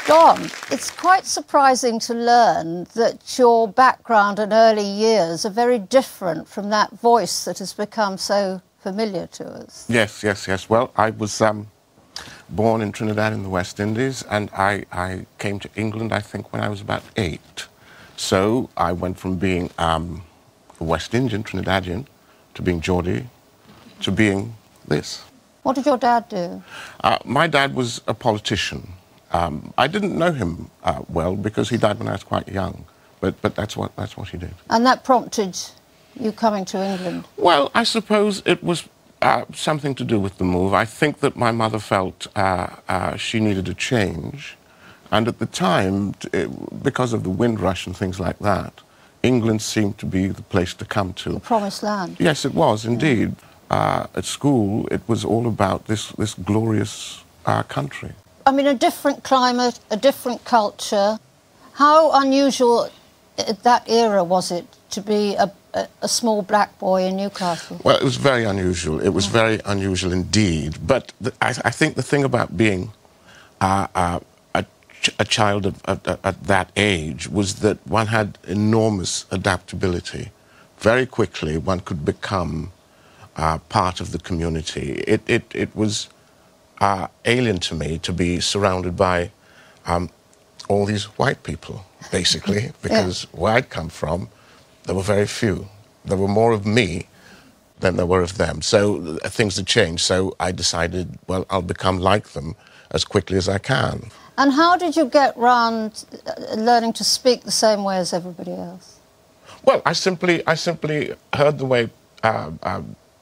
Don, it's quite surprising to learn that your background and early years are very different from that voice that has become so familiar to us. Yes, yes, yes. Well, I was born in Trinidad in the West Indies, and I came to England, I think, when I was about 8. So I went from being a West Indian, Trinidadian, to being Geordie, to being this. What did your dad do? My dad was a politician. I didn't know him well because he died when I was quite young, but that's what he did. And that prompted you coming to England? Well, I suppose it was something to do with the move. I think that my mother felt she needed a change, and at the time, because of the Windrush and things like that, England seemed to be the place to come to. The promised land. Yes, it was indeed. At school, it was all about this glorious country. I mean, a different climate, a different culture. How unusual at that era was it to be a small black boy in Newcastle? Well, it was very unusual. It was very unusual indeed. But I think the thing about being a child at that age was that one had enormous adaptability. Very quickly, one could become part of the community. It was alien to me to be surrounded by all these white people, basically, because where I'd come from, there were very few. There were more of me than there were of them. So things had changed. So I decided, well, I'll become like them as quickly as I can. And how did you get round learning to speak the same way as everybody else? Well, I simply heard the way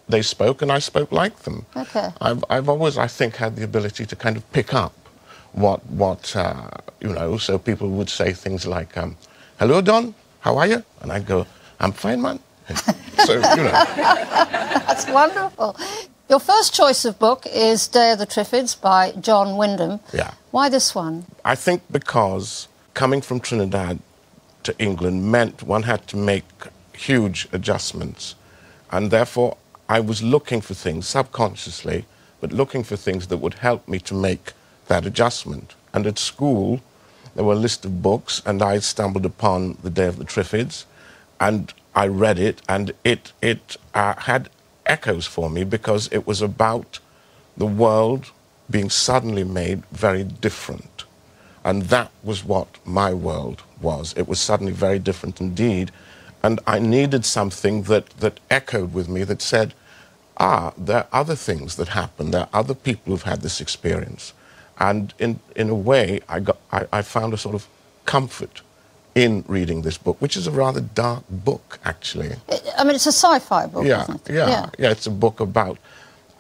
they spoke, and I spoke like them. Okay. I've always, I think, had the ability to kind of pick up what you know, so people would say things like, hello, Don, how are you? And I'd go, I'm fine, man. So, you know. That's wonderful. Your first choice of book is Day of the Triffids by John Wyndham. Yeah. Why this one? I think because coming from Trinidad to England meant one had to make huge adjustments, and therefore I was looking for things, subconsciously, but looking for things that would help me to make that adjustment. And at school, there were a list of books, and I stumbled upon The Day of the Triffids, and I read it, and it had echoes for me because it was about the world being suddenly made very different. And that was what my world was. It was suddenly very different indeed. And I needed something that echoed with me, that said, there are other things that happen. There are other people who've had this experience. And in a way, I found a sort of comfort in reading this book, which is a rather dark book, actually. I mean, it's a sci-fi book, isn't it? Yeah, it's a book about...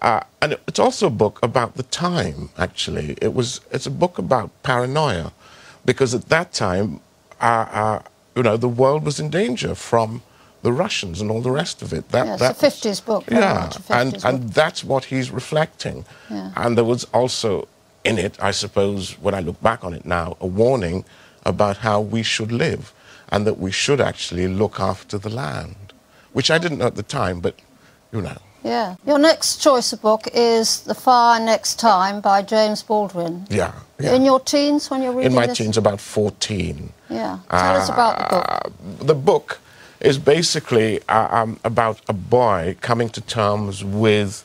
and it's also a book about the time, actually. It's a book about paranoia, because at that time, you know, the world was in danger from the Russians and all the rest of it. It's a 50s book. Yeah, and that's what he's reflecting. Yeah. And there was also in it, I suppose, when I look back on it now, a warning about how we should live, and that we should actually look after the land, which I didn't know at the time, but, you know. Yeah. Your next choice of book is The Fire Next Time by James Baldwin. Yeah. In your teens when you're reading this? In my teens, about 14. Yeah. Tell us about the book. The book is basically about a boy coming to terms with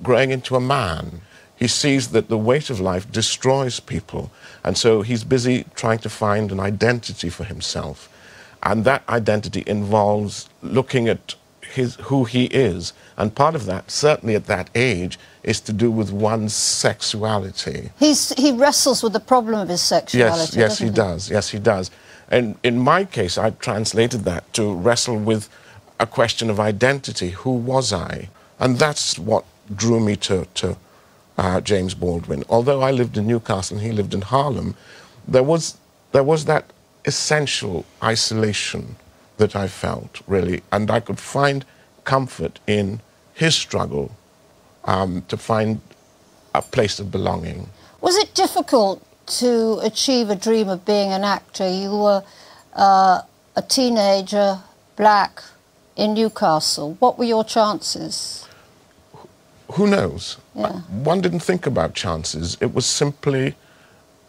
growing into a man. He sees that the weight of life destroys people, and so he's busy trying to find an identity for himself. And that identity involves looking at who he is, and part of that, certainly at that age, is to do with one's sexuality. He wrestles with the problem of his sexuality. Yes, he does. Yes, he does. And in my case, I translated that to wrestle with a question of identity. Who was I? And that's what drew me to James Baldwin. Although I lived in Newcastle and he lived in Harlem, there was that essential isolation that I felt, really, and I could find comfort in his struggle to find a place of belonging. Was it difficult to achieve a dream of being an actor? You were a teenager, black, in Newcastle. What were your chances? Who knows? Yeah. One didn't think about chances. It was simply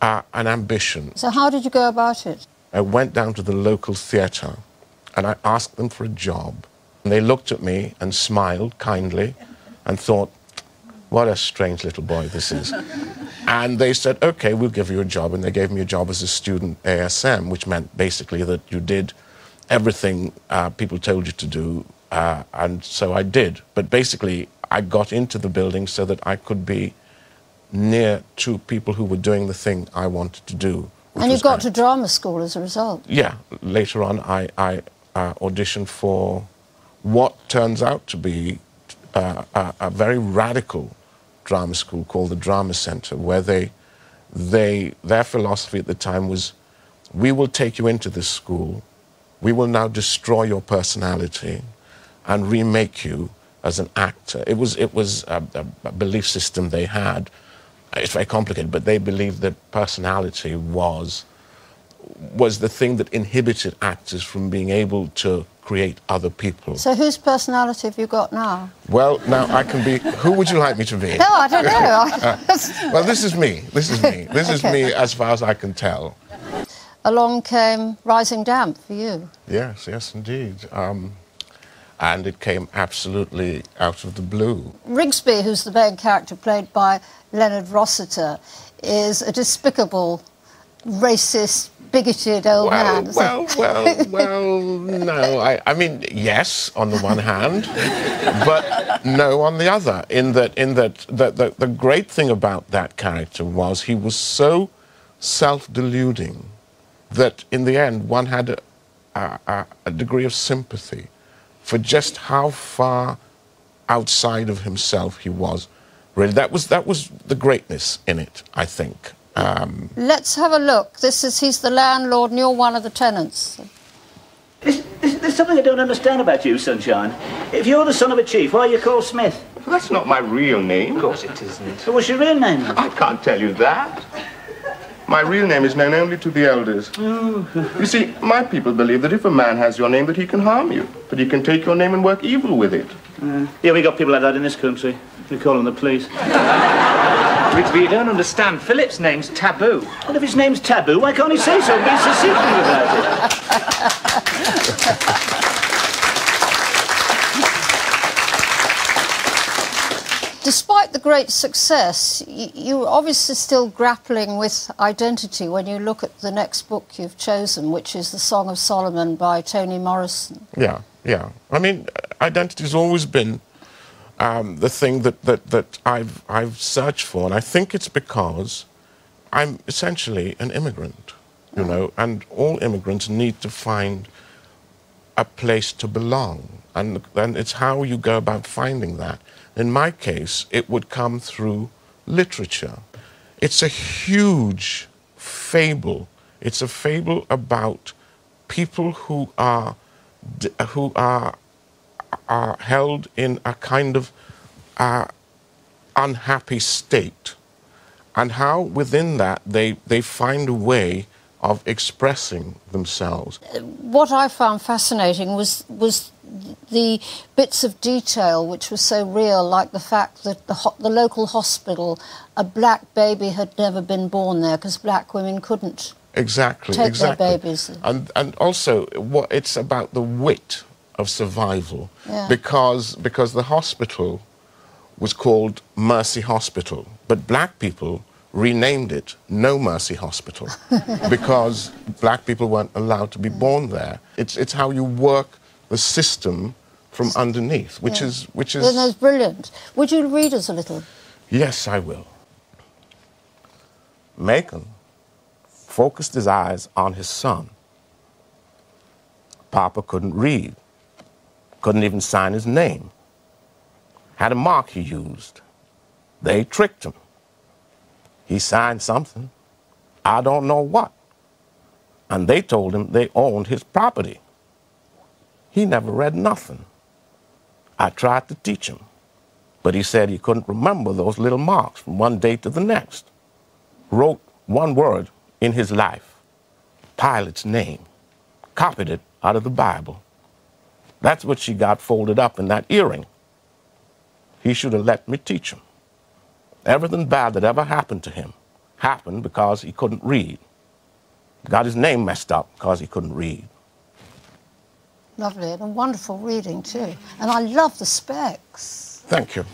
an ambition. So how did you go about it? I went down to the local theatre and I asked them for a job. And they looked at me and smiled kindly and thought, what a strange little boy this is. And they said, okay, we'll give you a job. And they gave me a job as a student ASM, which meant basically that you did everything people told you to do. And so I did. But basically, I got into the building so that I could be near to people who were doing the thing I wanted to do. And you got to drama school as a result? Yeah. Later on, I auditioned for what turns out to be a very radical drama school called the Drama Centre, where their philosophy at the time was, we will take you into this school, we will now destroy your personality and remake you as an actor. It was a belief system they had. It's very complicated, but they believed that personality was the thing that inhibited actors from being able to create other people. So whose personality have you got now? Well, now I can be... Who would you like me to be? No, I don't know. Well, this is me. This is me. This is me as far as I can tell. Along came Rising Damp for you. Yes, yes, indeed. And it came absolutely out of the blue. Rigsby, who's the main character played by Leonard Rossiter, is a despicable, racist, bigoted old man. Well, no. I mean, yes, on the one hand, but no on the other. In that the great thing about that character was he was so self-deluding that in the end one had a degree of sympathy for just how far outside of himself he was. Really, that was the greatness in it, I think. Let's have a look. He's the landlord and you're one of the tenants. There's something I don't understand about you, Sunshine. If you're the son of a chief, why are you called Smith? Well, that's not my real name. Of course it isn't. So what's your real name, then? I can't tell you that. My real name is known only to the elders. Oh. You see, my people believe that if a man has your name, that he can harm you, that he can take your name and work evil with it. Yeah, we got people like that in this country. We call them the police. Rigsby, you don't understand. Philip's name's Taboo. Well, if his name's Taboo, why can't he say so and be so secretive about it? Despite the great success, you're obviously still grappling with identity when you look at the next book you've chosen, which is The Song of Solomon by Toni Morrison. Yeah, yeah. I mean, identity's always been the thing that I've searched for, and I think it's because I'm essentially an immigrant, you know, and all immigrants need to find a place to belong, and it's how you go about finding that. In my case, it would come through literature. It's a huge fable. It's a fable about people who are held in a kind of unhappy state, and how within that they find a way of expressing themselves. What I found fascinating was the bits of detail which were so real, like the fact that the local hospital, a black baby had never been born there because black women couldn't take their babies. And also, it's about the wit of survival, because the hospital was called Mercy Hospital, but black people renamed it No Mercy Hospital because black people weren't allowed to be born there. It's how you work the system from underneath, which is That's brilliant. Would you read us a little? Yes, I will. Macon focused his eyes on his son. Papa couldn't read, couldn't even sign his name. Had a mark he used. They tricked him. He signed something, I don't know what. And they told him they owned his property. He never read nothing. I tried to teach him, but he said he couldn't remember those little marks from one day to the next. Wrote one word in his life, Pilate's name, copied it out of the Bible. That's what she got folded up in that earring. He should have let me teach him. Everything bad that ever happened to him, happened because he couldn't read. He got his name messed up because he couldn't read. Lovely, and a wonderful reading too. And I love the specs. Thank you.